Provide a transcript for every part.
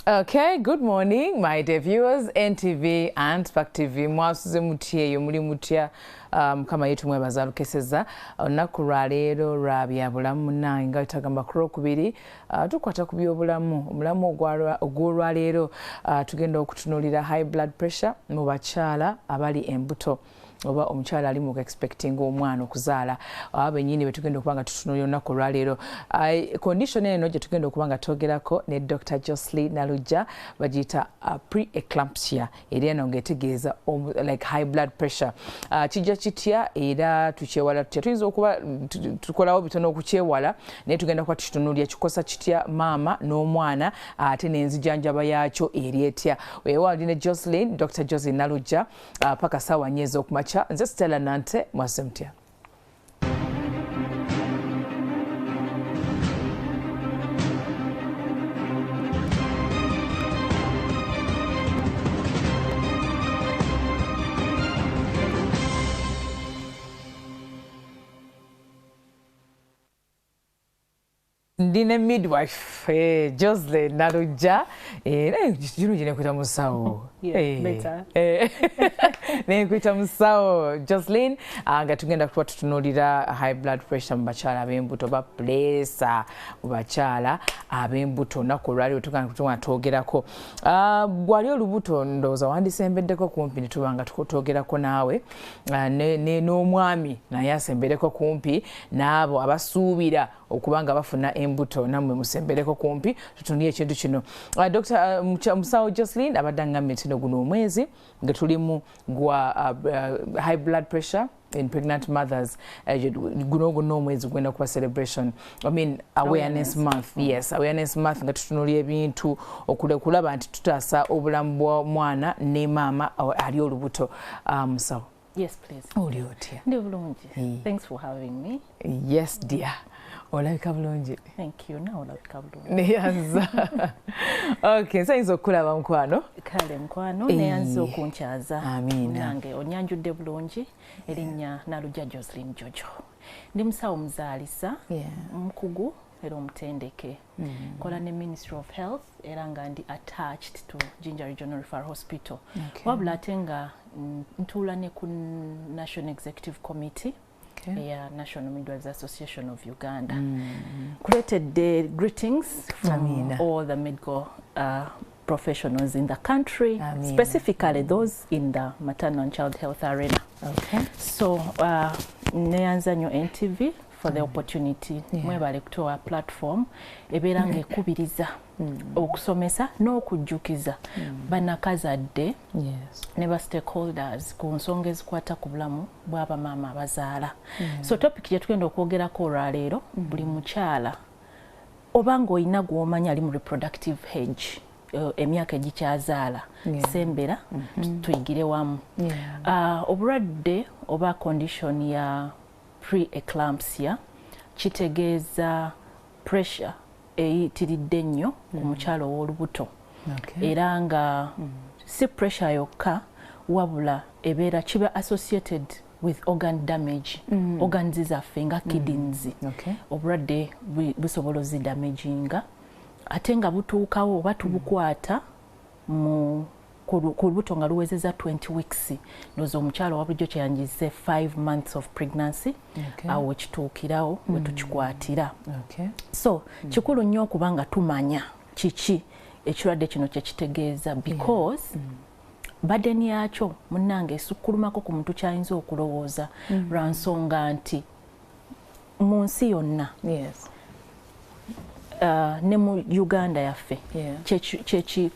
Okay, good morning, my dear viewers, NTV and Spark TV. Mwasuze Mutya yomuli mutya kama yetu mwebaza lukeseza olunaku lwa leero lwa byabulamu nange nga tutagamba ku Lwokubiri tukwata ku byobulamu omulamu ogw'olwaleero tugenda okutunuulira high blood pressure mu bakyala abali embuto oba omukyala ali mu expecting omwana okuzaala abennyini betugenda okuba nga tutunuulira olunaku olwaleero condition eno gye tugenda okuba nga twogerako ne Dr. Jocelyn Nalugya bagiyita preeclampsia era eno ng'etegeeza like high blood pressure kijja kitya era tukyewala tutya tuyinza okuba tukolawo bitono okukyewala naye tugenda kuba tukitunuulira kikosa kitya maama n'omwana ate n'enzijanjaba yaakyo eri etya weewaawo ndi ne Jocelyn Dr. Jocelyn Nalugya paka ssaawa nnya ez'okumakya nze Stella Nante Mwasuze Mutya. Ndine midwife Jocelyn Nalugya kino gye nekwita musawo nekwita musawo Jocelyn nga tugenda kuba tutunuulira high blood pressure mu bakyala ab'embuto ba Puleesa mu bakyala ab'embuto olunaku olwaliwo tugenda twogerako bwali olubuto ndowooza wandisembeddeko kumpi ne tuba nga twogerako naawe n'omwami naye asembereko kumpi n'abo abasuubira okuba nga bafuna embuto nammwe musembereko kumpi tutunulire ekintu kino Dr. Musawo Jocelyn abadde angambye nti guno omwezi nga tulimu gwa high blood pressure in pregnant mothers guno omwezi gwenda kuba celebration awareness month. Yes, awareness month nga tutunulira ebintu okulaba nti tutaasa obulamu bw'omwana ne maama ali olubuto. Musawo. Yes, please. Oli otya? Ndi bulungi. Thanks for having me. Yes, dear. Olabika bulungi. Thank you. Nawe olabika bulungi. Neyanza. Okay, nsayinza okulaba mukwano. Kale mukwano neyanza okunkyaza. Amiina. Nange onyanjudde bulungi erinnya Nalugya Jocelyn Jojo. Ndi musawo muzaalisa mukugu era omutendeke. Kola ne Ministry of Health era nga ndi attached to Jinja Regional Referral Hospital. Wabula ate nga ntuula ne ku National Executive Committee National Midwives Association of Uganda. Created the greetings from all the medical professionals in the country, specifically those in the maternal and child health arena. So, neyanza nyo NTV for the opportunity mwebale kutoa platform ebeera ng'ekubiriza okusomesa n'okujjukiza bannakazadde ne ba stakeholders ku nsonga ezikwata ku bulamu bw'abamaama abazaala. So topic gye tugenda okwogerako olwaleero buli mukyala oba ng'olina gw'omanya ali mu reproductive age emyaka egikyazaala sembera tuyigire wamu. Obulwadde oba condition ya preeclampsia kitegeeza pressure eyitiridde ennyo ku mukyala ow'olubuto era nga si pressure yokka wabula ebeera kiba associated with organ damage. Organs zaffe nga kidneys obulwadde busobola ozidamaginga ate nga butuukawo oba tubukwata ku lubuto nga luwezeza 20 weeks nozo omukyala wabulijjo kyeyanjise 5 months of pregnancy awo wekituukirawo wetukikwatira. So kikulu nnyo okuba nga tumanya kiki ekirwadde kino kyekitegeeza because badeni yakyo munnange esukkulumako ku muntu kyayinza okulowooza lwa nsonga nti mu nsi yonna ne mu Uganda yaffe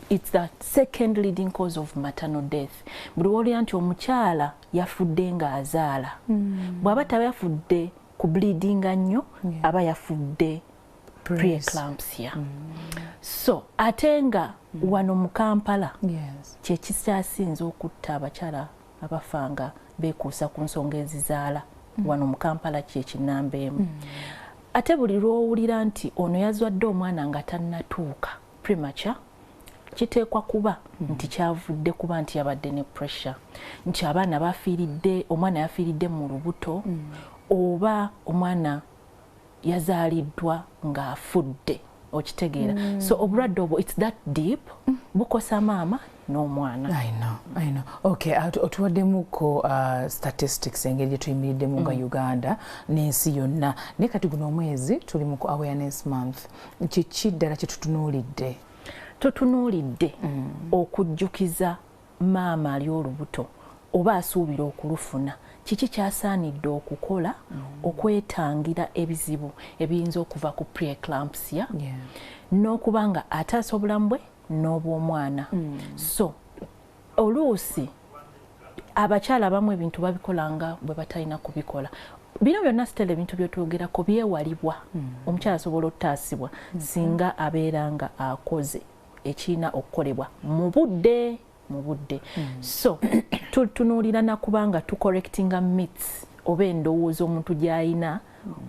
it's the second leading cause of maternal death. Buli w'olya nti omukyala yafudde ng'azaala bw'aba taba yafudde ku bleedinga nnyo aba yafudde preeclampsia. So ate nga wano mu Kampala kyekikyasinze okutta abakyala abafanga beekuusa ku nsonga ezizaala wano mu Kampala kyekinamba emu. Ate buli lw'owulira nti ono yazwadde omwana nga tannatuuka premature kiteekwa kuba nti kyavudde kuba nti yabadde ne pressure nti abaana bafiiridde omwana yafiiridde mu lubuto oba omwana yazaaliddwa ng'afudde okitegeera. So obulwadde obwo it's that deep bukosa maama n'omwana. I know. Okay, otuwaddemuko statistics engeri gye tuyimiriddemu nga Uganda n'ensi yonna. Naye kati guno omwezi tuli mu awareness month. Kiki ddala kye tutunuulidde? Tutunuulidde okujjukiza maama ali olubuto oba asuubira okulufuna kiki kyasaanidde okukola okwetangira ebizibu ebiyinza okuva ku preeclampsia n'okuba nga ataasa obulamu bwe n'obw'omwana. So oluusi abakyala abamu ebintu babikolanga bwe batalina kubikola. Bino byonna sitera ebintu by'otwogerako byewalibwa. Omukyala asobola ottaasibwa singa abeera nga akoze ekirina okukolebwa mu budde. So tutunuulira nakubanga tucorrectinga myths oba endowooza omuntu gy'ayina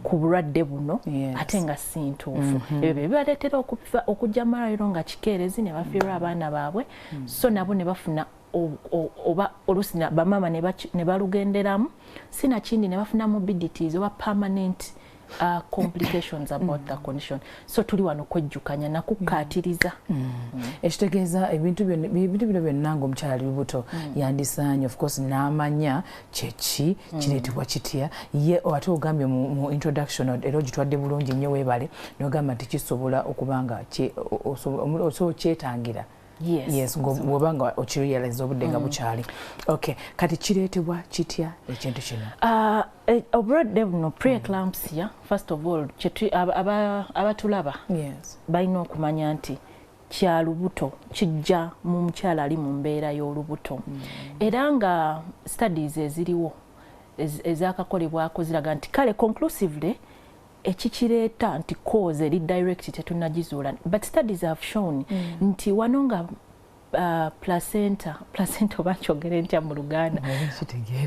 ku bulwadde buno ate nga si ntuufu. Ebyo bibaleetera okujja amalwaliro nga kikeerezi ne bafiirwa abaana baabwe, so nabo ne bafuna oba oluusi bamaama ne balugenderamu sinakindi ne bafuna morbidities oba permanent complications about the condition. So tuli wano kwejjukanya nakukkaatiriza. Ekitegeeza ebintu bino byonna ng'omukyala ali lubuto yandisaanye of course n'amanya kyeki kireetebwa kitya ye ate ogambye mu introduction era ogitwadde bulungi nnyo weebale n'ogamba nti kisobola okuba nga osobola okyetangira. Yes, ngoba nga okirealize obudde nga bukyali. Okay, kati kireetebwa kitya ekintu kino? Obulwadde buno preeclampsia, first of all abatulaba balina okumanya nti kya lubuto kijja mu mukyala ali mu mbeera y'olubuto. Era nga studies eziriwo ezakakolebwako ziraga nti kale conclusively ekikireeta nti cause eri direct tetunnagizuula, but studies have shown nti wano nga placenta oba nkyogere ntya mu Luganda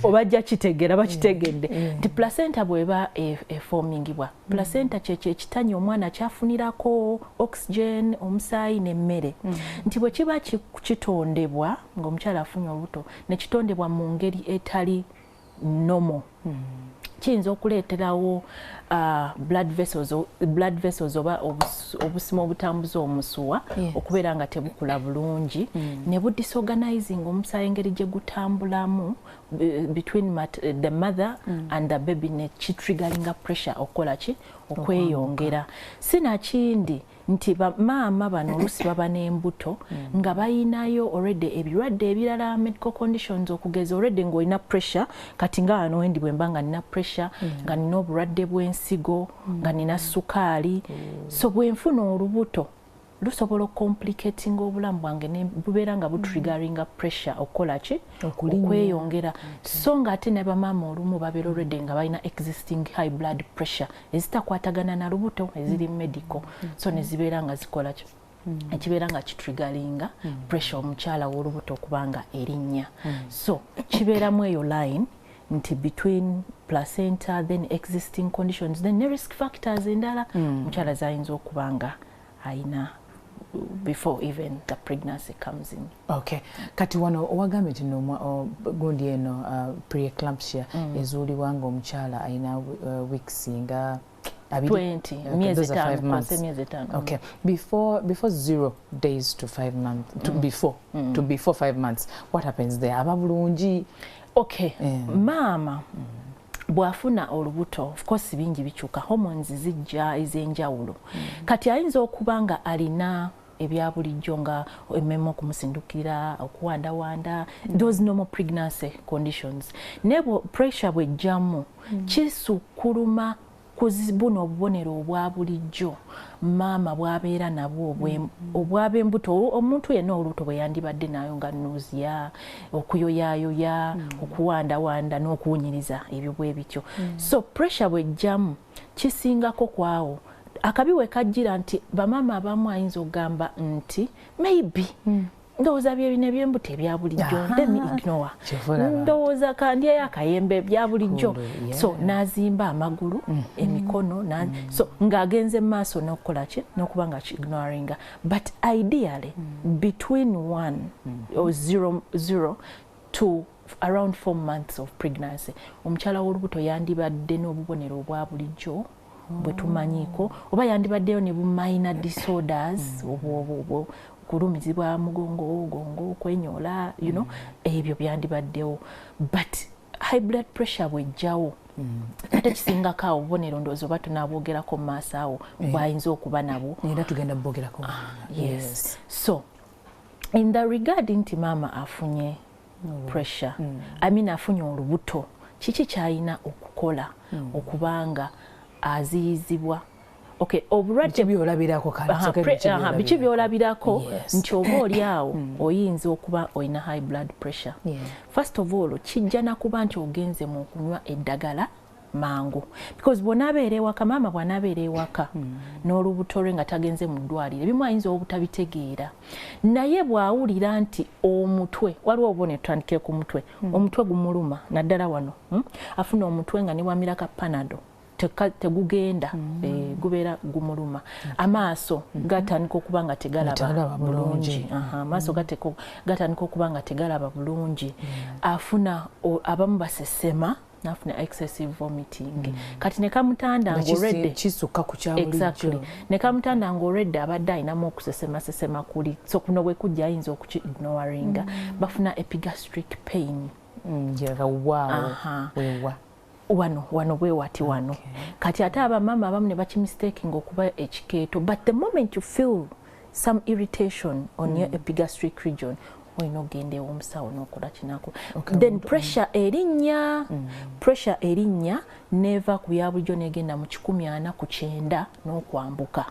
obajja kitegeera bakitegedde nti placenta bw'eba eformingibwa, placenta kyekyo ekitanyi omwana kyafunirako oxygen, omusaayi n'emmere, nti bwe kiba kitondebwa ng'omukyala afunye olubuto ne kitondebwa mu ngeri etali normal kiyinza okuleeterawo blood vessels oba obusima obutambuza omusuwa okubeera nga tebukula bulungi ne budisorganizing omusaayi engeri gye gutambulamu between the mother and the baby ne kitriggeringa pressure okukola ki okweyongera. Sinakindi nti maama bano oluusi baba n'embuto nga bayinayo already ebirwadde ebirala medical conditions okugeza already ng'olina pressure kati nga wano wendi bwe mba nga nina pressure nga nina obulwadde bw'ensigo nga nina sukaali so bwe nfuna olubuto lusobola complicating obulamu bwange ne bubeera nga butriggeringa pressure okukola ki okweyongera. So nga ate ne bamaama olumu babeera already nga balina existing high blood pressure ezitakwatagana na lubuto eziri medical so ne zibeera nga zikola ki ekibeera nga kitriggeringa pressure omukyala w'olubuto okubanga erinnya. So kibeeramu eyo line nti between placenta then existing conditions then ne risk factors endala omukyala zayinza okubanga ayina before even the pregnancy comes in. Okay. Kati wano owagambye nti gundi eno preeclampsia ezuulibwa ng'omukyala ayina weeks nga 20 miezi 5 Okay. Before 0 days to 5 months to before 5 months what happens there? Aba bulungi. Okay. Maama bwafuna olubuto of course bingi bikyuka, hormones zijja ez'enjawulo. Kati ayinza okuba nga alina ebya bulijjo nga emmeme okumusindukira okuwandawanda those normal pregnancy conditions. Nebo pressure bwejjamu kisukkuluma buno obubonero obwa bulijjo maama bw'abeera nabwo obw'ab'embuto omuntu yenna olubuto bwe yandibadde nayo nga nausea, okuyoyaayoya, okuwandawanda n'okuwunyiriza ebyo bwe bityo. So pressure bwejjamu kisingako kwawo. Akabi we kajjira nti bamaama abamu ayinza okugamba nti maybe ndowooza byebino eby'embuto ebya bulijjo ndemi ignore ndowooza kandyayo akayembe ebya bulijjo so n'azimba amagulu emikono so ng'agenze mu maaso n'okukola ki n'okuba nga ki-ignoringa. But ideally between 1 or 0 to around 4 months of pregnancy omukyala w'olubuto yandibadde n'obubonero obwa bulijjo bwe tumanyiko oba yandibaddeyo ne bu minor disorders kulumizibwa mugongo kwenyola you know ebyo byandibaddewo but high blood pressure bwejjawo ate kisingako awo obubonero ndowooza oba tunabwogerako mu maaso awo bwayinza okuba nabo era tugenda bwogerako yes so in the regard nti maama afunye pressure I mean afunye olubuto kiki kyalina okukola okubanga aziyizibwa okay obulwadde byolabirako biki byolabirako nti oba oli awo oyinza okuba olina high blood pressure first of all kijja nakuba nti ogenze mu okunywa eddagala mangu because bw'onaabeera ewaka maama bw'anaabeera ewaka n'olubuto lwe nga tagenze mu ddwaliro ebimu ayinza obutabitegeera naye bw'awulira nti omutwe waliwo obone tutandikire ku mutwe omutwe gumuluma naddala wano afuna omutwe nga ne wamiraka panado tegugenda gubeera gumuluma amaaso gatandika okuba nga tegalaba bulungi amaaso gatandika okuba nga tegalaba bulungi afuna abamu basesema nafuna excessive vomiting kati ne kamutanda ng'olwedde kisukka ku kyabulijjo exactly ne kamutanda ng'olwedde abadde ayinamu okusesema kuli so kuno bwe kujja ayinza okuki-ignoringa bafuna epigastric pain wano bwe wati wano kati ate abamama abamu ne bakimistaking okuba ekikeeto but the moment you feel some irritation on your epigastric region oyina ogenda ew'omusawo n'okola kinako then pressure erinnya neva ku byabulijjo n'egenda mu 149 n'okwambuka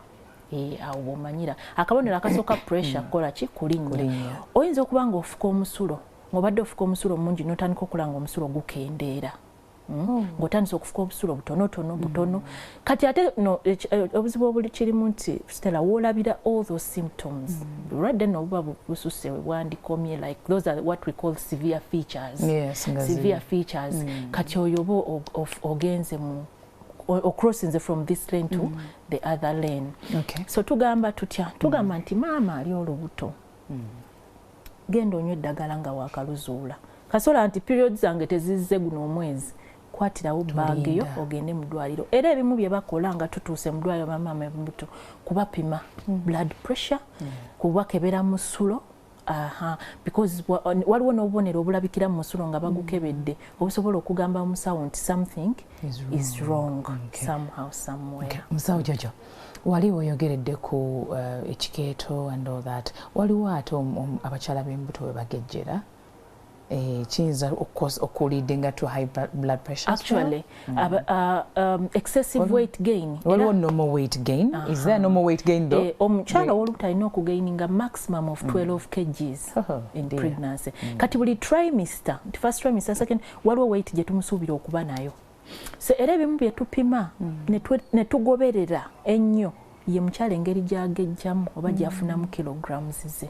awo bw'omanyira akabonero akasooka pressure kola ki kulinnya oyinza okuba nga ofuka omusulo ng'obadde ofuka omusulo mungi n'otandika okola nga omusulo gukendeera ng'otandisa okufuka obusulo butono kati ate obuzibu obuli kirimu nti Stella woolabira all those symptoms bulwadde nno buba bususse we bwandikomye like those are what we call severe features kati oyo oba ogenze mu ocrossinze from this lane to the other lane so tugamba tutya tugamba nti maama ali olubuto genda onywa eddagala nga waakaluzuula kasola nti period zange tezizze guno omwezi kwatirawo bbaagi yo ogende mu ddwaliro era ebimu bye bakola nga tutuuse mu ddwaliro bamaama embuto kubapima blood pressure kubakebera mu ssulo because waliwo n'obubonero obulabikira mu musulo nga bagukebedde obusobola okugamba omusawo nti something is wrong somehow somewhere. Musawo Jojo wali oyogeredde ku ekikeeto and all that waliwo ate abakyala b'embuto we bagejjera kiyinza okuleadinga to high blood pressure actually excessive weight gain waliwo normal weight gain is there normal weight gain though omukyala w'olubuto alina okugaininga maximum of 12 kgs in pregnancy kati buli trimester first trimester second waliwo weight gye tumusuubira okuba nayo so era ebimu bye tupima ne tugoberera ennyo ye mukyala engeri gyagejjamu oba gyafunamu kilograms ze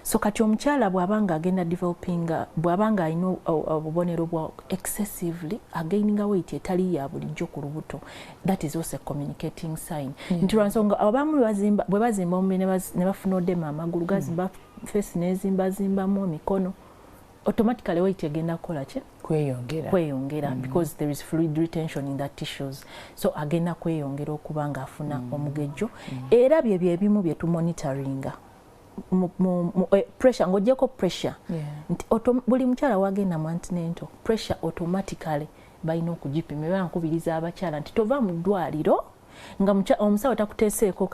so kati omukyala bw'abanga agenda developing bw'abanga alina obubonero bwa excessively againinga weight etali ya bulijjo ku lubuto that is also a communicating sign nti lwansonga abamu bwe bazimba omubiri ne bafuna odema amagulu gazimba face nezimbazimbamu emikono automatically weight egenda kukola ki kweyongera because there is fluid retention in the tissues so agenda kweyongera okuba nga afuna omugejjo era bye ebimu bye tumonitoringa pressure ng'oggyeko pressure nti buli mukyala wagenda mu antenatal pressure automatically balina okugipima era nkubiriza abakyala nti tova mu ddwaliro nga omusawo takuteeseeko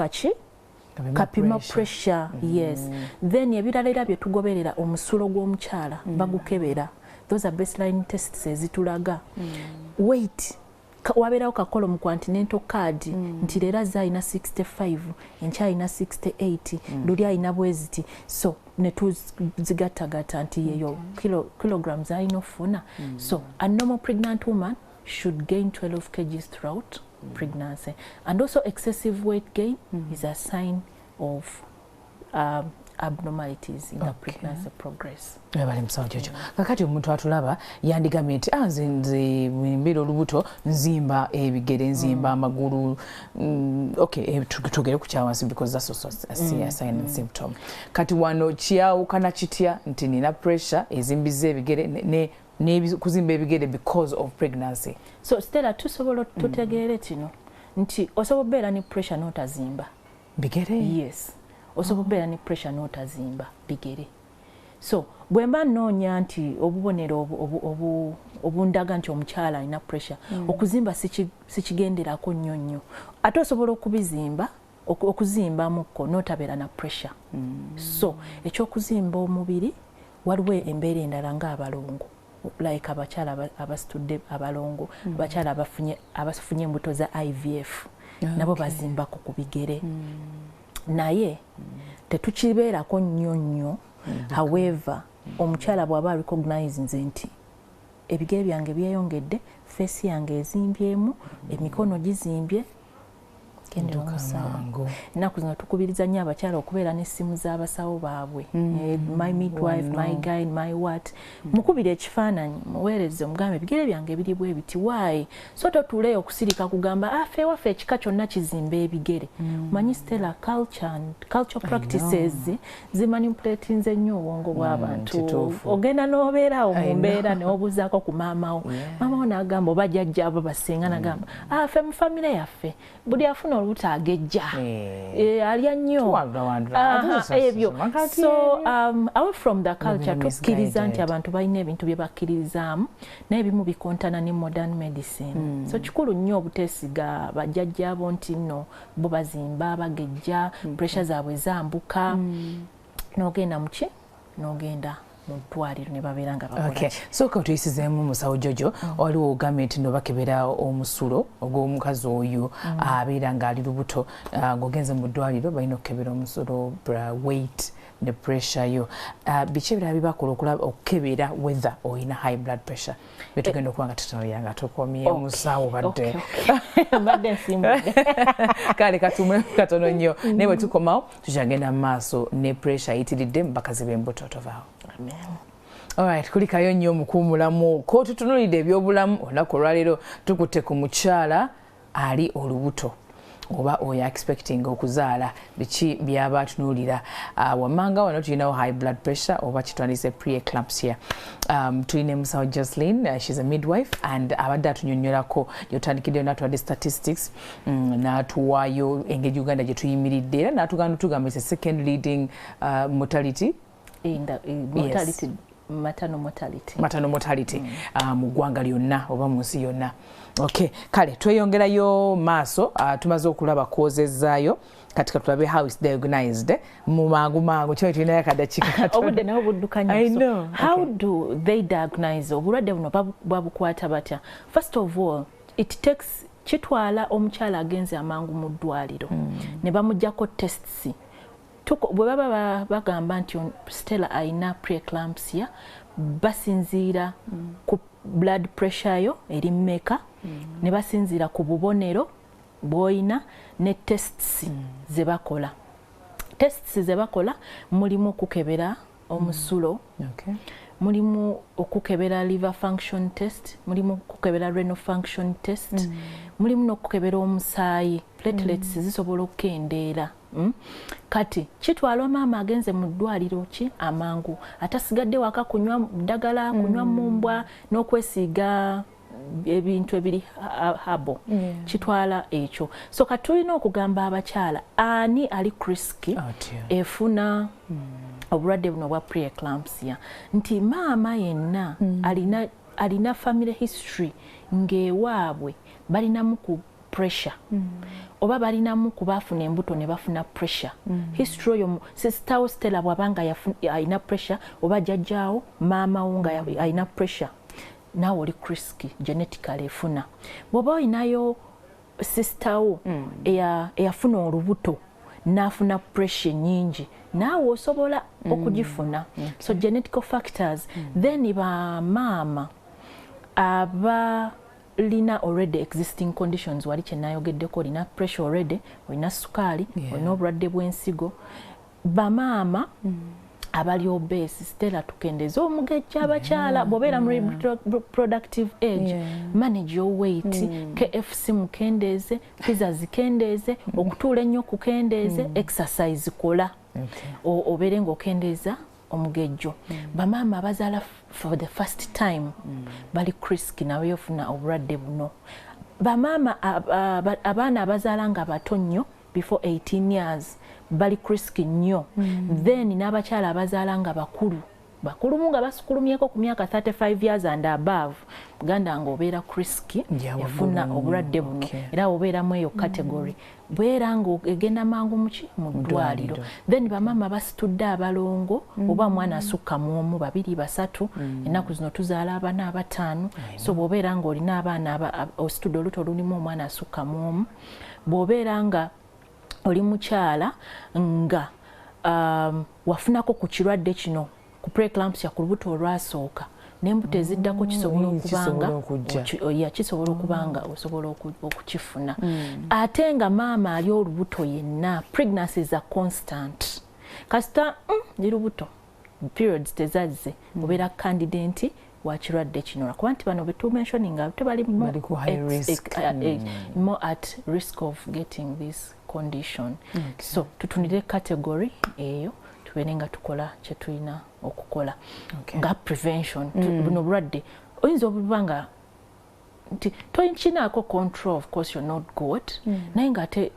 kapima pressure yes then ebirala era bye tugoberera omusulo gw'omukyala bagukebera those are baseline tests ezitulaga weight wabeerawo kakola mu continental card nti leero azze alina 65 enkya alina 68 luli alina bweziti so ne tuzigattagatta nti yeyo kilograms alina ofuna so a normal pregnant woman should gain 12 kgs throughout pregnancy and also excessive weight gain is a sign of abnormalities in the pregnancy progress. Bali Musawo Jojo kakati omuntu atulaba yandigambye nti nze mbimbira olubuto nzimba ebigere nzimba amagulu tugere ku kyawansi because that's also a sign and symptom kati wano kyawukana kitya nti nina pressure ezimbiza ebigere ne kuzimba ebigere because of pregnancy so Stella tusobola tutegeere kino nti osobola okubeera ne pressure n'otazimba bigere. Yes, osobola okubeera ne pressure n'otazimba bigere. So bwe mba nnoonya nti obubonero obundaga nti omukyala alina pressure, okuzimba sikigenderako nnyo nnyo. Ate osobola okuzimbamuko n'otabeera na pressure. So ekyokuzimba omubiri waliwo embeera endala ng'abalongo, like abakyala abasitudde abalongo, abakyala abafunye embuto za IVF, nabo bazimbako ku bigere. Naye tetukibeerako nnyo nnyo. However, omukyala bw'aba recognize nze nti ebigere byange byeyongedde, face yange ezimbyemu, emikono gizimbye, gendera omusawo. Ennaku zino tukubiriza nnyo abakyala okubeera n'essimu z'abasawo baabwe, my midwife, my guide, my what. Mukubire ekifaananyi muweereze omugambe ebigere byange biri bwe biti. Why? So totuuleyo okusirika kugamba ffe waffe ekika kyonna kizimba ebigere. Manyi Stella, cultural practices zimanipulatinze nnyo obwongo bw'abantu. Ogenda n'obeerawo mu mbeera n'obuuzaako ku maama wo. Maama wo n'agamba oba jjajja abo basenga n'agamba ffe mu famire yaffe buli afuna olutagejja alya nnyo ebyo. So away from the culture tukkiriza nti abantu balina ebintu bye bakkirizaamu naye ebimu bikontana ne modern medicine. So kikulu nnyo obuteesiga bajjajjaabo nti nno bo bazimba bagejja, pressure zaabwe zambuka, n'ogenda muki n'ogenda mu ddwaliro ne babeera nga bakola. Okay. So ka tuyisizeemu musawo Jojo, waliwo ogambye nti no bakebera omusulo ogw'omukazi oyo abeera ng'ali lubuto, ng'ogenze mu ddwaliro balina okukebera omusulo, weight ne pressure yo. Biki ebirala bibakola okukebera whether oyina high blood pressure? Betugenda okuba nga tutonoya nga tukomye musawo badde. Badde nsimbudde. Kale katumwe katono nnyo. Naye bwe tukomawo tukyagenda mu maaso ne pressure eyitiridde mu bakazi b'embuto tovaawo. Amen. Alright, kulikayo nnyo mukuumulamu ko tutunulidde ebyobulamu olunaku olwaleero tukutte ku mukyala ali olubuto oba oyo expecting okuzaala, biki byaba atunuulira. Wammanga wano tulinawo high blood pressure oba kitwandise preeclampsia. Tulina musawo Jocelyn, she's a midwife, and abadde atunyonnyolako gyotandikiddeyo n'atuwadde statistics, n'atuwaayo engeri Uganda gye tuyimiridde era n'atugamba tugamba it's a second leading mortality. Mortality, maternal mortality mu ggwanga lyonna oba mu nsi yonna. Okay, kale tweyongerayo maaso, tumaze okulaba kozezaayo kati katulabe how is diagnosed mu mangu kyo tulinayo akadakiika katono. Obudde nawo buddukanya. I know. How do they diagnose obulwadde buno babukwata batya? First of all, it takes kitwala omukyala agenze amangu mu ddwaliro ne bamuggyako tests. Bwe baba bagamba nti Stella ayina preeclampsia, basinziira ku blood pressure yo eri mmeka, ne basinziira ku bubonero bw'oyina ne tests ze bakola. Tests ze bakola mulimu okukebera omusulo, mulimu okukebera liver function test, mulimu okukebera renal function test, mulimu n'okukebera omusaayi, platelets zisobola okukendeera. Kati kitwala maama agenze mu ddwaliro ki amangu, atasigadde waka kunywa ddagala, kunywa mumbwa n'okwesiiga ebintu ebiri habo. Kitwala ekyo. So katulina okugamba abakyala ani ali risky efuna obulwadde buno bwa preeclampsia, nti maama yenna alina family history ng'ewaabwe balinamu ku pressure oba balinamu kubafuna embuto ne bafuna pressure. History oyo sister wo Stella bwabanga ayina pressure oba jjajjaawo maama wo nga ayina pressure, naawe oli risky genetically efuna. Bw'oba oyinayo sister wo eyafuna olubuto n'afuna pressure nyingi, naawe osobola okugifuna. So genetic factors. Then ba maama lina already existing conditions, wali kyenayogeddeko, olina pressure already, olina sukaali, olina obulwadde bw'ensigo. Bamaama abali obese, Stella tukendeeza omugejja abakyala bw'obeera mu reproductive age, manage your weight, KFC mukendeeze, pizza zikendeeze, okutuula ennyo kukendeeze, exercise kola, obeere ng'okendeeza omugejjo. Bamaama abazaala for the first time bali risky nawe yofuna obulwadde buno. bamama abaana abazaala nga bato nnyo before 18 years bali risky nnyo. Then n'abakyala abazaala nga bakulu nga basukulumyeko ku myaka 35 years and above, Buganda nga obeera risky efuna obulwadde buno era obeeramu eyo category beera nga egenda mangu mu ddwaliro. Then bamama basitudde abalongo oba mwana asukka mu omu, babiri, basatu, ennaku zino tuzaala abaana abataano. So bw'obeera nga olina abaana ositudde oluto olulimu omwana asukka mu omu, bw'obeera nga oli mukyala nga wafunako ku kirwadde kino ku preeclampsia ku lubuto olwasooka n'embuto eziddako kisobola okubanga osobola okukifuna. Ate nga maama ali olubuto yenna, pregnancies are constant. Kasita ndi lubuto, periods tezazze, obeera candidate wa kirwadde kino. Kuba nti bano betumentioninga tebali more at risk of getting this condition. So tutunire category eyo tubeere nga tukola kye tulina okukola nga prevention. Buno bulwadde oyinza obuba nga nti toyinakinaako control, of course you're not good, naye nga ate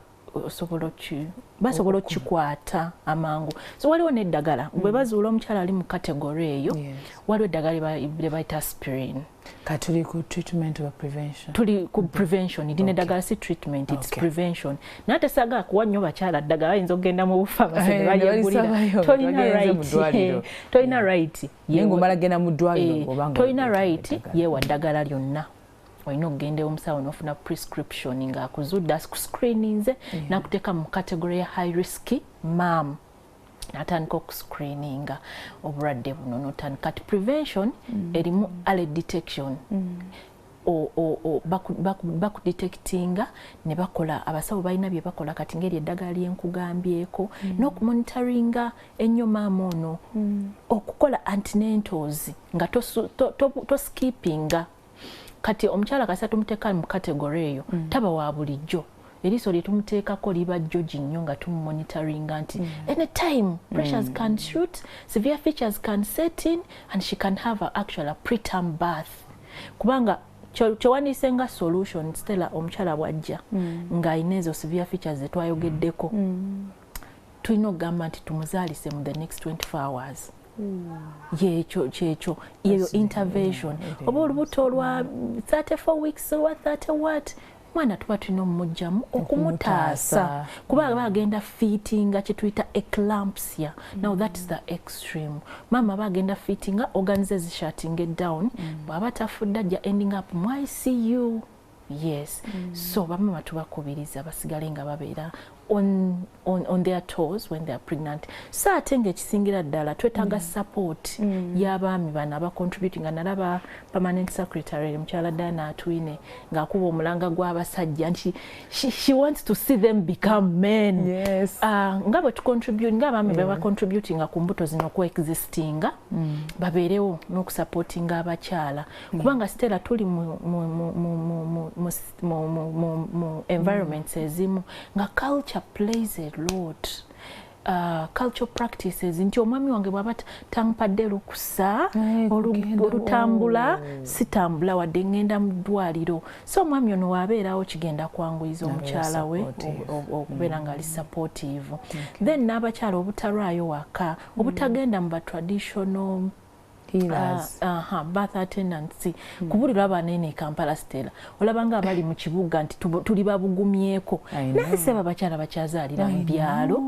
basobola okukikwata amangu. So waliwo n'eddagala bwe bazuula omukyala ali mu category eyo, waliwo eddagala lye bayita aspirin. Tuli ku treatment or prevention? Tuli ku prevention. Ndi n'eddagala si treatment, it's prevention. Naye tesaagala kuwa nnyo bakyala ddagala, bayinza okugenda mu bufamasi ne balyegulira. Tolina right. Tolina right yeewa ddagala lyonna. Olina okugenda omusawo n'ofuna prescription ng'akuzudde akuscreeninze n'akuteeka mu category ya high risk mom, n'atandika okuscreeninga obulwadde buno n'otandika. Kati prevention erimu early detection. Bakudetectinga ne bakola, abasawo balina bye bakola kati ngeri eddagala lyenkugambyeko, n'okumonitoringa ennyo maama ono, okukola antenatals nga toskipinga. Kati omukyala kasita tumuteeka mu category eyo taba wa bulijjo. Eriiso lye tumuteekako liba jjogi nnyo nga tumumonitoringa nti anytime pressures can shoot, severe features can set in, and she can have actually a preterm birth. Kubanga kyewandiise nga solution Stella omukyala bw'ajja ng'ayina ezo severe features ze twayogeddeko, tulina okugamba nti tumuzaalise mu the next 24 hours. Kyekyo eyo intervention. Oba olubuto lwa 34 weeks oba 30 what, mwana tuba tulina omumugyamu okumutaasa kuba bagenda fittinga kye tuyita eclampsia. Now that is the extreme. Mama bagenda fittinga organize shutting it down, bw'aba tafudde ajja ending up mu ICU. Yes. So bamama tubakubiriza basigale nga babeera on their toes when they are pregnant. So ate ng'ekisingira ddala twetaaga support y'abaami bano abacontributing. Nalaba permanent secretary mukyala Dana Atwine ng'akuba omulanga gw'abasajja nti she wants to see them become men. Yes. Nga bwe tucontribute ng'abaami be bacontributinga ku mbuto zino okuexistinga babeerewo n'okusupportinga abakyala kubanga Stella tuli mu environments ezimu nga culture plays a lot. Cultural practices nti omwami wange bw'aba tampadde lukusa olutambula sitambula wadde ngenda mu ddwaliro. So omwami ono waabeerawo kigenda kwanguyiza omukyala we okubeera ng'ali supportive. Then n'abakyala obutalwayo waka obutagenda mu ba traditional birth attendance kubulira abanene Kampala Stella olabanga abali mu kibuga nti tuli babugumyeko naye seba bakyala bakyazaalira mu byalo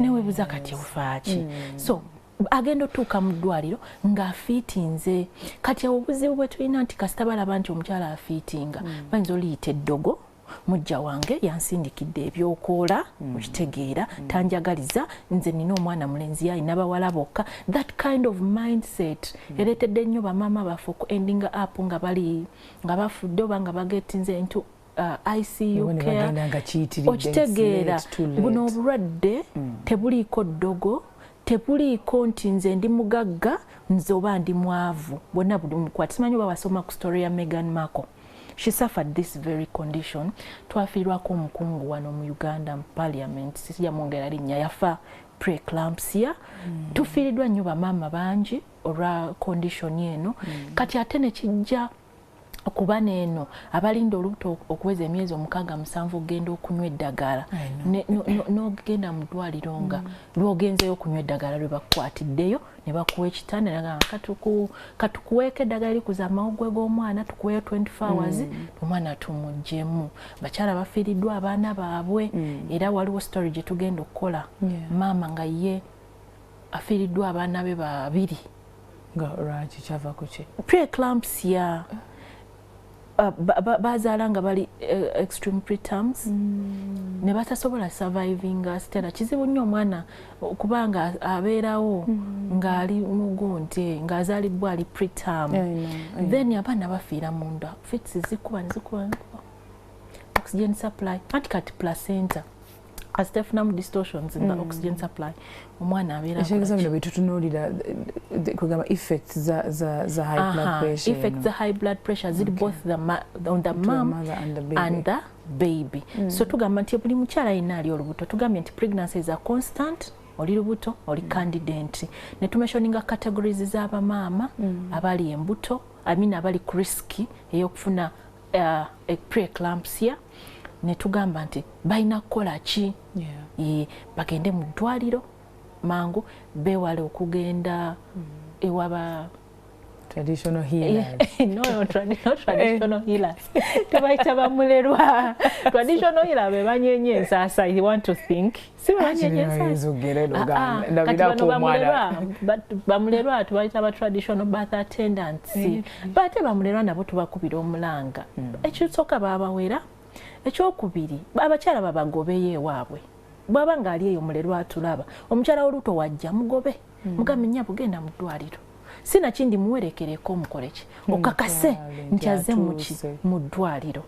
newebuza kati ufaaki. So agenda otuuka mu ddwaliro ng'afiitinze. Kati obuzibu bwe tulina nti kasita balaba nti omukyala afiitinga bayinza oliyita eddogo mujja wange yansindikidde ebyokoola okitegeera tanjagaliza nze nina omwana mulenzi yalina bawala bokka. That kind of mindset ereetedde nnyo bamaama baffe oku ending up nga bafudde oba nga bagetinze into ICU care. Okitegeera buno obulwadde tebuliiko ddogo, tebuliiko nti nze ndi mugagga nze oba ndi mwavu, bonna buli mukwati. Simanyi oba wasoma ku story ya Meghan Markle. She suffered this very condition. Twafiirwako omukungu wano mu Uganda mu parliament, sijamwongera linnya, yafa preeclampsia. Tufiiriddwa nnyo bamaama bangi olwa condition eno. Kati ate ne kijja okuba neeno abalinda olubuto okuweza emyezi 6-7 ogenda okunywa eddagala n'ogenda mu ddwaliro nga lw'ogenzeyo okunywa eddagala lwe bakukwatiddeyo ne bakuwa ekitanda nagamba katukuweeko eddagala likuza amawuggwe g'omwana tukuweyo 24 hours omwana tumuggyemu. Bakyala bafiiriddwa abaana baabwe era waliwo story gye tugenda okukola maama nga ye afiiriddwa abaana be 2 nga lwaki kyava ku ki preeclampsia bazaala nga bali extreme preterms ne batasobola survivinga Stella kizibu nnyo omwana kubanga abeerawo ng'ali mugunte ng'azaalibbwa ali preterm then abaana bafiira munda fits zikuba oxygen supply anti kati placenta asitefunamu distortions in the oxygen supply omwana abeera ekitegeeza bino bitutunuulira kugamba effects za high blood pressure effects za high blood pressure ziri both on the mom and the baby so tugamba nti buli mukyala yenna ali olubuto tugambye nti pregnancies are constant oli lubuto oli candidate ne tumentioninga categories z'abamaama abali embuto abali ku risk ey'okufuna preeclampsia ne tugamba nti balina kukola ki bagende mu ddwaliro mangu beewale okugenda ewaba traditional healers no traditional healers tubayita bamulerwa traditional healer be banyenye ensasa you want to think si banyenye ensasa bamulerwa tubayita ba traditional birth attendants bate bamulerwa nabo tubakubira omulanga ekisooka babawera ekyokubiri abakyala babagobeyo ewaabwe bwaba ngaali eyo mulerwa atulaba omukyala w'olubuto wajja mugobe mugambe nnya bugenda mu ddwaliro sinakindi muwerekereko mukoleki okakase nti azze mu ddwaliro.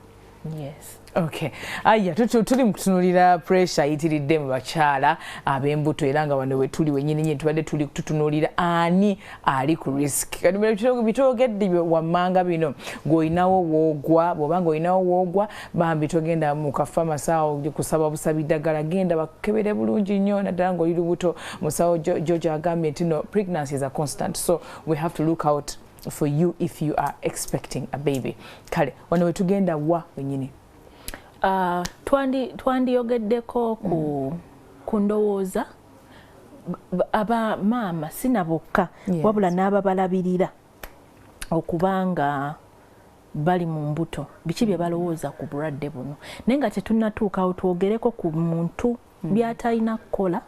Yes. Okay. Aya tuli mukutunulira pressure yitiridde mu bakyala ab'embuto era nga wano we tuli wenyini nyini tubadde tuli kututunulira ani ali ku risk. Kati bitogedde wammanga bino ng'olinawo woogwa bw'oba ng'olinawo woogwa bambi togenda mu kafamasawo kusaba busabi ddagala genda bakebere bulungi nnyo naddala ng'oli lubuto musawo George agambye nti no pregnancy is a constant so we have to look out for you if you are expecting a baby. Kale wano we tugenda wa wenyini twandiyogeddeko ku ndowooza aba maama sinabokka wabula n'ababalabirira okubanga bali mu mbuto biki bye balowooza ku bulwadde buno naye nga tetunnatuukawo twogereko ku muntu by'atalina kukola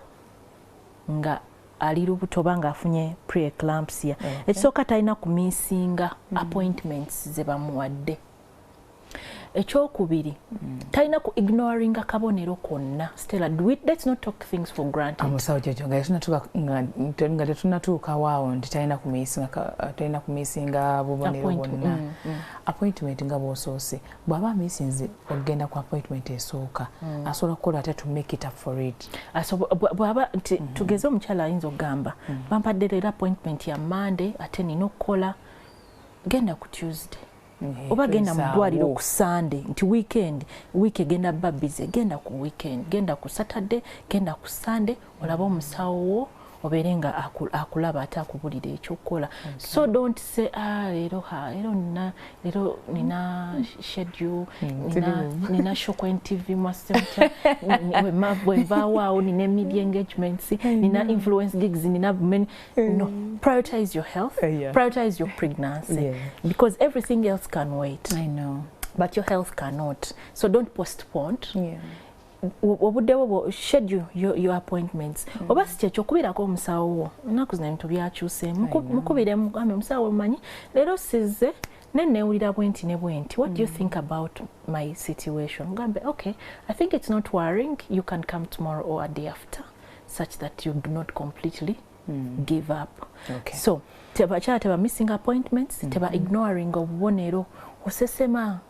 nga ali lubuto banga afunye preeclampsia ekisooka talina kumisinga appointments ze bamuwadde ekyokubiri talina ku ignoring akabonero konna Stella let's not take things for granted amusawo kyo nga tetunnatuuka waawo nti talina kumisinga bubonero bwonna appointment nga bw'osoose bw'aba amisinze ogenda ku appointment esooka asobola kukola ate to make it up for it bw'aba tugeze omukyala ayinza okugamba bampadde leero appointment ya Monday ate nina okukola genda ku Tuesday oba genda mu ddwaliro ku Sunday nti weekend egenda bba busy genda ku weekend genda ku Saturday genda ku Sunday olaba omusawo wo obeere nga akulaba ate akubulira ekyokukola so don't say leero nina schedule nina show ku NTV Mwasuze Mutya bwevaawo nina media engagements nina influence gigs nina no prioritize your health prioritize your pregnancy because everything else can wait. I know, but your health cannot, so don't postpone. Obuddewo schedule your appointments oba si kyekyo okubirako omusawo wo ennaku zino ebintu byakyuse mukubire mugambe omusawo omanyi leero sizze nenewulira bwenti ne bwenti what do you think about my situation mugambe okay I think it's not worrying you can come tomorrow or a day after such that you do not completely give up. So tebakyala teba missing appointments teba ignoring obubonero osesema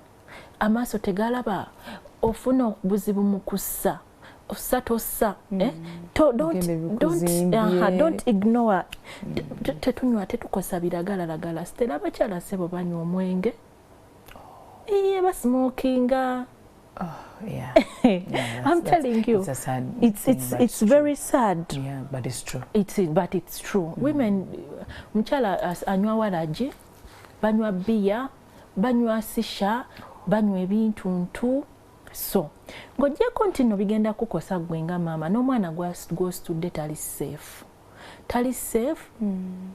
amaaso tegalaba ofuna obuzibu mu kussa osatossa don't ignore tetunywa tetukosa biragalalagala Stella abakyala sebo banywa omwenge basmokinga I'm telling you it's very sad but it's true but it's true women mukyala anywa waragi banywa beer banywa sisha banywa ebintu ntu so ng'ogyeko nti nno bigenda kukosa gwe nga maama n'omwana gw'ositudde tali safe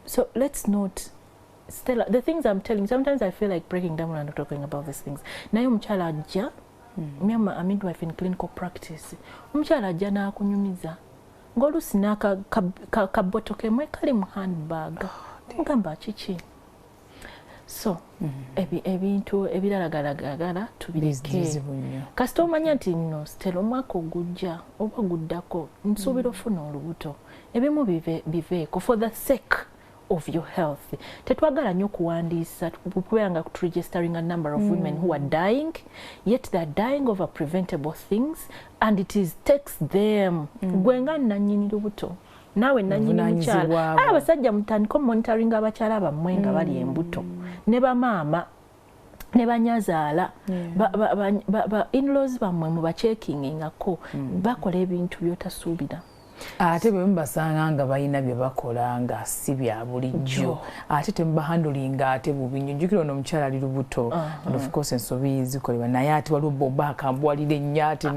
so let's not Stella, the things I'm telling you, sometimes I feel like breaking down when I'm talking about these things. Naye omukyala ajja, me I'm a midwife in clinical practice. Omukyala ajja n'akunyumiza. Ng'oluusi n'akaboto kemwe kali mu handbag. Ngamba kiki? So, ebintu ebiralagalagala tubireke. Kasita omanya nti nno Stella omwaka ogujja oba guddako nsuubira ofuna olubuto. Ebimu biveeko for the sake of your health. Tetwagala nnyo kuwandiisa kubeera registering a number of women who are dying, yet they are dying over preventable things, and it takes them. Gwe nga nannyini lubuto, naawe nannyini mukyala. Abasajja mutandika monitoring abakyala bammwe nga bali embuto, ne bamaama ne banyazaala ba in-laws bammwe mubachekingingako bakola ebintu byotasuubira. Ate bwe mbasanga nga balina bye bakola nga si bya bulijjo ate temubahandulinga ate bubi nnyo. Jjukira ono omukyala ali lubuto and of course ensobi zikolebwa naye ate waliwo bba akambwalira ennyo ate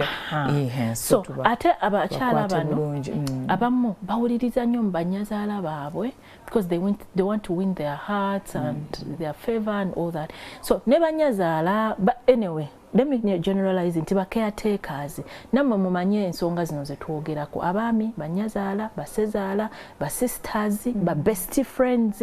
so ate abakyala bano abamu bawuliriza nnyo mu banyazaala baabwe because they want to win their hearts and their favor and all that. So ne banyazaala anyway, let me generalize nti ba caretakers namwe mumanye ensonga zino ze twogerako abaami banyazaala basezaala ba sisters ba best friends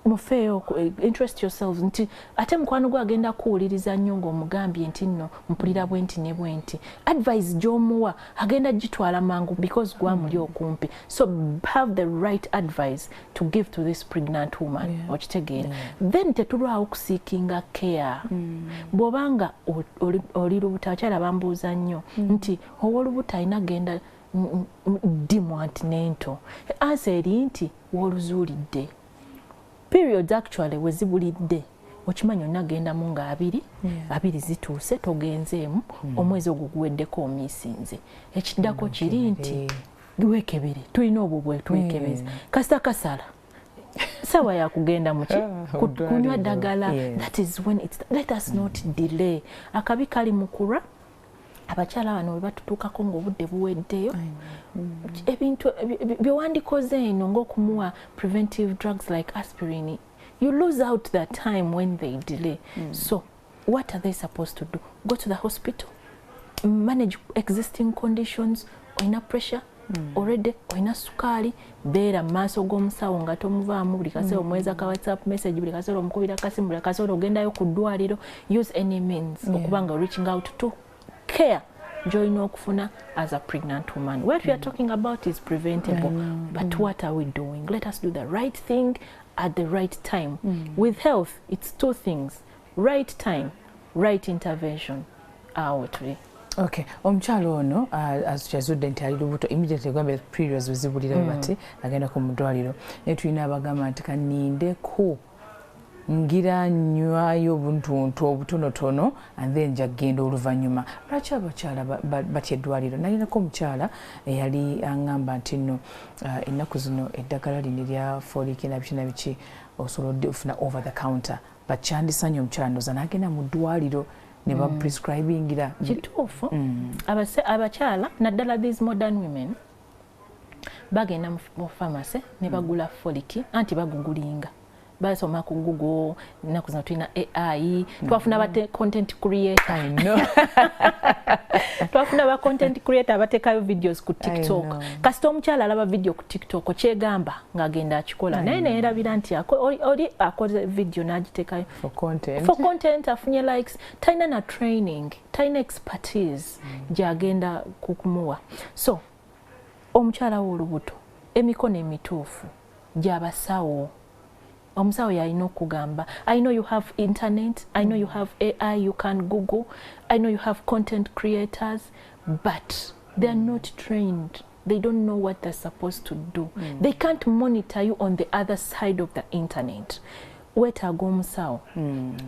mufeeyo interest yourselves nti ate mukwano gwe agenda kuwuliriza nnyo ng'omugambye nti nno mpulira bwenti ne bwenti advice gy'omuwa agenda gitwala mangu because gwamuli okumpi. So have the right advice to give to this pregnant woman okitegeera then tetulwawo kusiikinga care bw'obanga oli lubuto abakyala bambuuza nnyo nti ow'olubuto alina genda dimu antinento answer eri nti w'oluzuulidde periods actually wezibulidde okimanyi onna agendamu nga abiri zituuse togenzeemu omwezi ogwo guweddeko omiisinze ekiddako kiri nti wekebere tulina obwo bwe twekebeza kasita kasala sawa ya kugenda muki kunywa ddagala that is when let us not delay. Akabi kali mukurwa abakyala bano bwe batutuukako ng'obudde buweddeyo ebintu byewandikoze eno ng'okumuwa preventive drugs like aspirin, you lose out that time when they delay. So what are they supposed to do? Go to the hospital, manage existing conditions. Oyina pressure already, oyina sukaali, beera mu maaso g'omusawo nga tomuvaamu buli kaseera omuweza ka WhatsApp message, buli kaseera omukubira kasimu, buli kaseera ogendayo ku ddwaliro. Use any means okuba nga reaching out to care join okufuna as a pregnant woman. What we are talking about is preventable, but what are we doing? Let us do the right thing at the right time. With health, it's two things: right time, right intervention. Okay, omukyala ono azudde nti ali lubuto immediately gwambe periods wezibulira bati agenda ku mudwaliro naye tulina abagamba nti kanindeko ngira nywayo obuntuntu obutonotono and then njagenda oluvannyuma. Lwaki abakyala batya eddwaliro? Nalinako omukyala eyali aŋŋamba nti nno ennaku zino eddagala lino erya folic nabiki nabiki osobodde ofuna over the counter bakyandisanye omukyala ndoza n'agenda mu ddwaliro ne baprescribingira. Kituufu abakyala naddala these modern women bagenda mu pharmacy ne bagula folic anti bagugulinga basoma ku Google naku zino tulina AI twafuna bate content creator. I know. Twafuna ba content creator abatekayo videos ku TikTok. Kasita omukyala alaba video ku TikTok kyegamba ng'agenda akikola naye neerabira nti oli akoze video n'agitekayo for content afunye likes, talina na training, talina expertise gy'agenda kukumuwa. So omukyala w'olubuto emikono emituufu gy'abasawo omusawo yalina okugamba, I know you have internet, I know you have AI, you can Google, I know you have content creators, but they are not trained. They don't know what they're supposed to do. They can't monitor you on the other side of the internet. weetaaga omusawo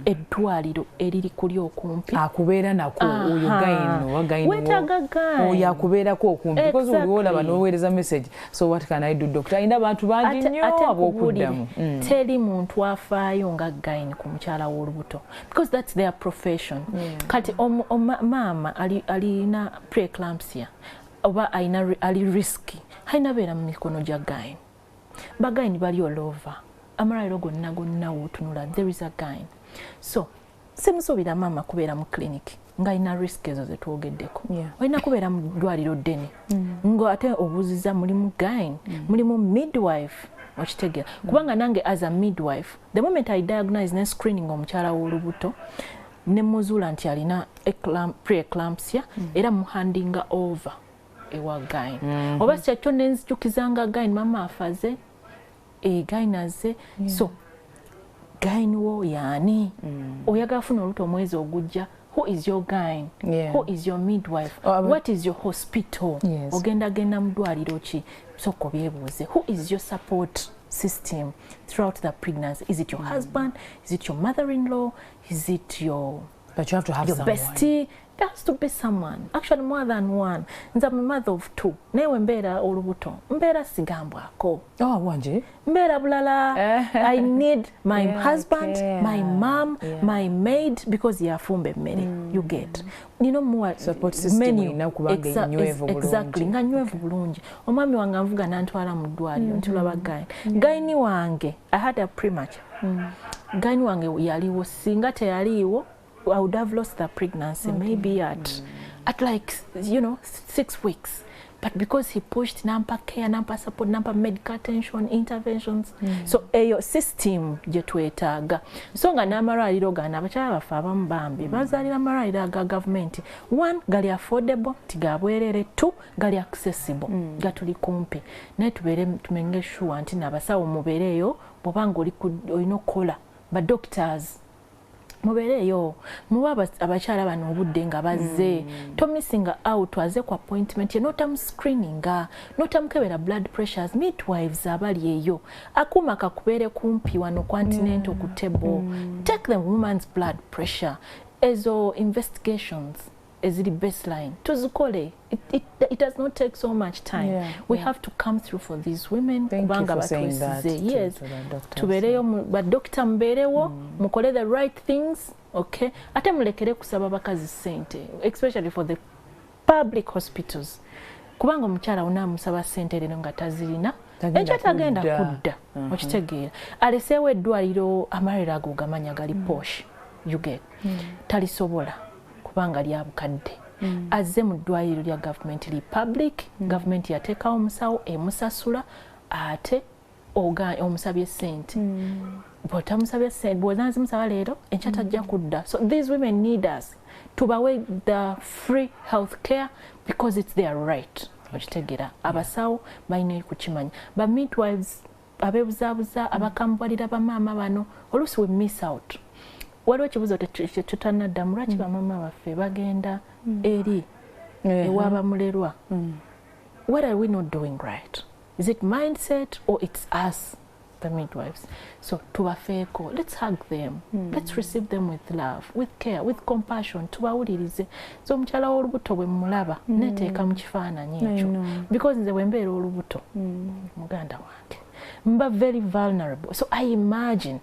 eddwaliro eriri kuli okumpi akubeera nako oyo gayino weetaaga gayino oyo akubeerako okumpi because oli olaba n'oweereza message so what can I do doctor ayina abantu bangi nnyo ab'okuddamu teri muntu afaayo nga gayini ku mukyala w'olubuto because that's their profession kati maama alina preeclampsia oba ali risky ayina beera mu mikono gya gayini bagayini bali all over amalwaliro gonna wootunula there is a gyne so simusuubira maama kubeera mu clinic ng'alina risk ezo ze twogeddeko olina kubeera mu ddwaliro ddene ng'ate obuuziza mulimu gyne mulimu midwife okitegeera kubanga nange as a midwife the moment I diagnose ne screening omukyala w'olubuto ne muzuula nti alina preeclampsia era muhandinga over ewa gyne oba kyakyo ne nzijukizanga gyne maama afaze gainaze so gyne wo yaani oyagala kufuna olubuto omwezi ogujja who is your gyne who is your midwife what is your hospital ogenda mu ddwaliro ki soko byebuuze who is your support system throughout the pregnancy is it your husband is it your mother-in-law is it your but you have to have your someone. Bestie. There has to be someone, actually more than one. Nze I'm a mother of two. Newe mbeera olubuto. Mbeera sigambwako. Wanje? Mbeera bulala. I need my husband, my mom, my maid because yafumba emmere. You get. You know more support system inakubanga nywevu bulungi. Exactly. Nga nywevu bulungi. Omwami wange anvuga nantwala mu ddwaliro ntulaba gyne. Gyne wange I had a premature. Gyne wange yaliwo singa teyaliwo I would have lost the pregnancy maybe at like 6 weeks, but because he pushed nampa care, nampa support, nampa medical attention, interventions, so eyo system gye twetaaga so nga n'amalwaliro gano abakyala baffe abamu bambi bazaalira amalwaliro aga government one gali affordable tigabwerere two gali accessible gatuli kumpi naye tumenge sure nti n'abasawo mubeereyo bw'obanga olina okukola ba doctors mubeereyo muba abakyala bano obudde nga bazze tomissinga out aze ku appointment notamu screeninga notamukebera blood pressures midwives abali eyo akuuma kakubeere kumpi wano continental ku table take the woman's blood pressure ezo investigations eziri baseline tuzikole it does not take so much time we have to come through for these women kubanga batwesize yes tubeereyo badokita mubeerewo mukole the right things okay ate mulekere kusaba bakazi sente especially for the public hospitals kubanga omukyala unaamusaba sente lero nga tazirina ekyo tagenda kudda okitegeera aleseewo eddwaliro amalwaliro ago gamanya gali posh you get talisobola kubanga lya bukadde azze mu ddwaliro lya government li public government yateekawo omusawo emusasula ate omusabye sente bw'otamusabye sente bw'onazimusaba leero enkya tajja kudda so these women need us tubawe the free health care because it's their right okitegeera abasawo balina kukimanya ba midwives abeebuzaabuza abakambwalira bamaama bano oluusi we miss out waliwo ekibuzo tetutanaddamu lwaki bamaama baffe bagenda eri ewabamulerwa what are we not doing right is it mindset or it's us the midwives so tubafeeko let's hug them let's receive them with love with care with compassion tubawulirize so omukyala w'olubuto bwe mulaba neteeka mu kifaananyi ekyo because nze bwe mbeera olubuto muganda wange mba very vulnerable so I imagine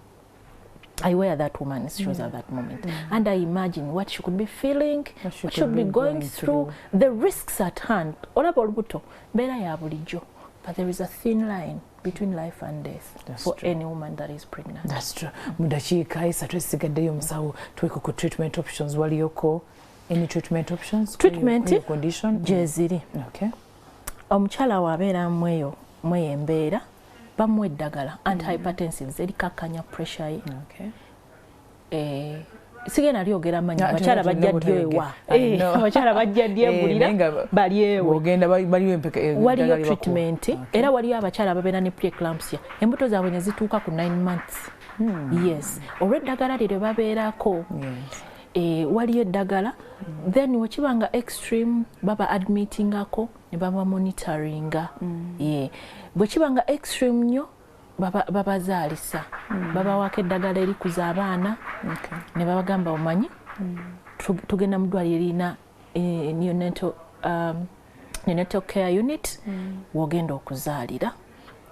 I wear that woman's shoes at that moment and I imagine what she could be feeling, what she should be going through, the risks at hand. Olaba olubuto mbeera ya bulijjo, but there is a thin line between life and death for any woman that is pregnant. That's true. Mudakiika esatu esigaddeyo omusawo tuweko ku treatment options waliyoko any treatment options? Treatment condition gyeziri. Okay. Omukyala wabeera mweyo embeera bamuwa eddagala antihypertensives erikakkanya pressure ye. Okay. Sigenda lyogera amanyi abakyala bajja ddi ewa abakyala bajja ddi egulira bali ewe waliyo treatment era waliyo abakyala babeera ne preeclampsia embuto zaabwe ne zituuka ku 9 months yes olw'eddagala lye babeerako waliyo eddagala then wekibanga extreme baba admittingako ne baba monitoringa bwe kibanga extreme nnyo babazaalisa babawaako eddagala erikuza abaana ne babagamba omanyi tugenda mu ddwaliro erina neonatal care unit wogenda okuzaalira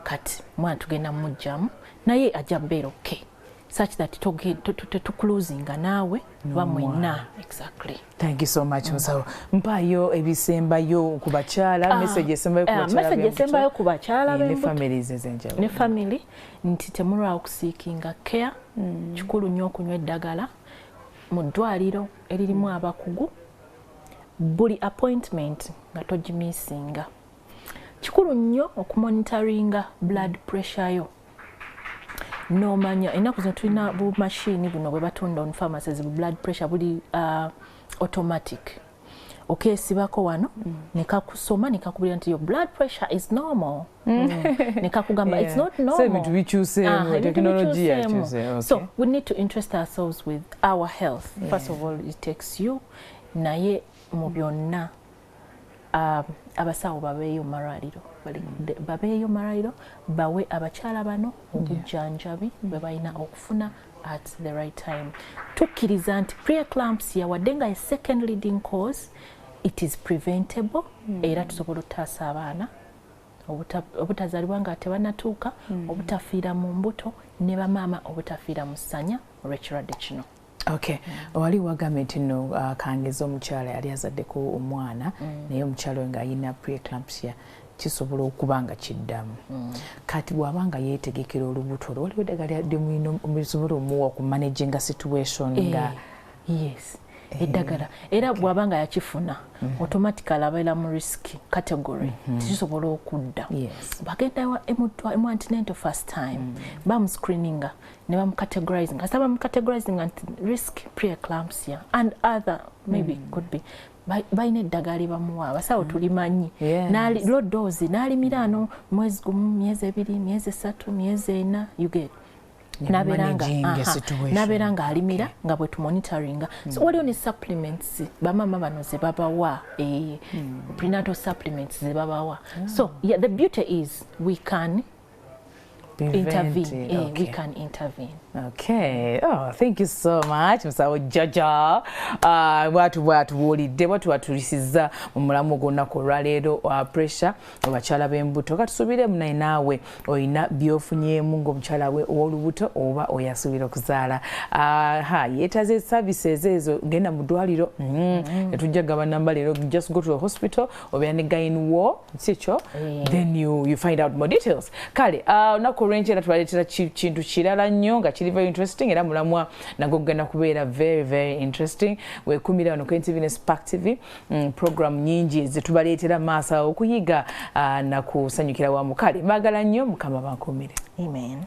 kati mwana tugenda mujjamu naye ajja beera okay such that tetuclosinga naawe bamwena. Exactly. Thank you so much musawo. Mpayo ebisembayo ku bakyala message esembayo ku bakyala message esembayo ku bakyala ne families ezenjawulo ne family nti temulwa okuseekinga care kikulu nnyo okunywa eddagala mu ddwaliro eririmu abakugu buli appointment nga togimisinga. Kikulu nnyo okumonitoringa blood pressure yo nomanya enaku zino tulina bu machine buno bwe batunda on pharmacies bu blood pressure buli automatic okesibako wano nekakusoma nekakubira nti your blood pressure is normal nekakugamba it's not normal so bintu bikyuseemu technology yakyuse. So we need to interest ourselves with our health. First of all, it takes you naye mu byonna abasawo babeeyo maraliro bawe abakyala bano obujjanjabi bwe balina okufuna at the right time. Tukkiriza nti preeclampsia wadde nga second leading cause it is preventable era tusobola ottaasa abaana obutazaalibwa nga tebanatuuka obutafiira mu mbuto ne bamaama obutafiira mu ssanya olw'ekirwadde kino. Okay. Wali wagambye nti nno kangeza omukyala yali azaddeko omwana naye omukyala we ng'ayina preeclampsia kisobola okuba nga kiddamu. Kati bw'abanga yeetegekera olubuto olwo waliwo eddagala ly'emulina omusobola omuwa ku managinga situation nga yes eddagala era bw'abanga yakifuna automatically abeera mu risk category tikisobola okudda. Bagenda emu antenatal first time bamuscreeninga ne bamucategorizing asa bamucategorizing anti risk preeclampsia and other maybe could be balina eddagala lyebamuwa abasawo tulimanyi low dose n'alimira ano mwezi gumu myezi ebiri myezi esatu myezi ena you get nabeera nga alimira nga bwe tumonitoringa. So waliwo ne supplements bamama bano ze babawa prenatal supplements ze babawa. So yeah, the beauty is we can intervene. We can intervene. Okay. Oh, thank you so much, Musawo Jaja. Bwatubuulidde bwatulisiza mu mulamu gw'olunaku olwaleero pressure abakyala b'embuto. Katusuubiremu naye naawe olina by'ofunyeemu ng'omukyala we ow'olubuto oba oyasuubira okuzaala. Yeetaze services ezo genda mu ddwaliro. Tujja gaba namba leero, just go to a hospital obeera ne gyne ward kikyo, then you find out more details. Kale olunaku olw'enkyera tubaleetera kintu kirala nnyo nga kiri very interesting era mulamwa nagwo gugenda kubeera very interesting. Wekumira wano ku NTV Spark TV program nyingi zetubaleetera maaso okuyiga na kusanyukira wamu. Kale mbagala nnyo, Mukama bankumire. Amen.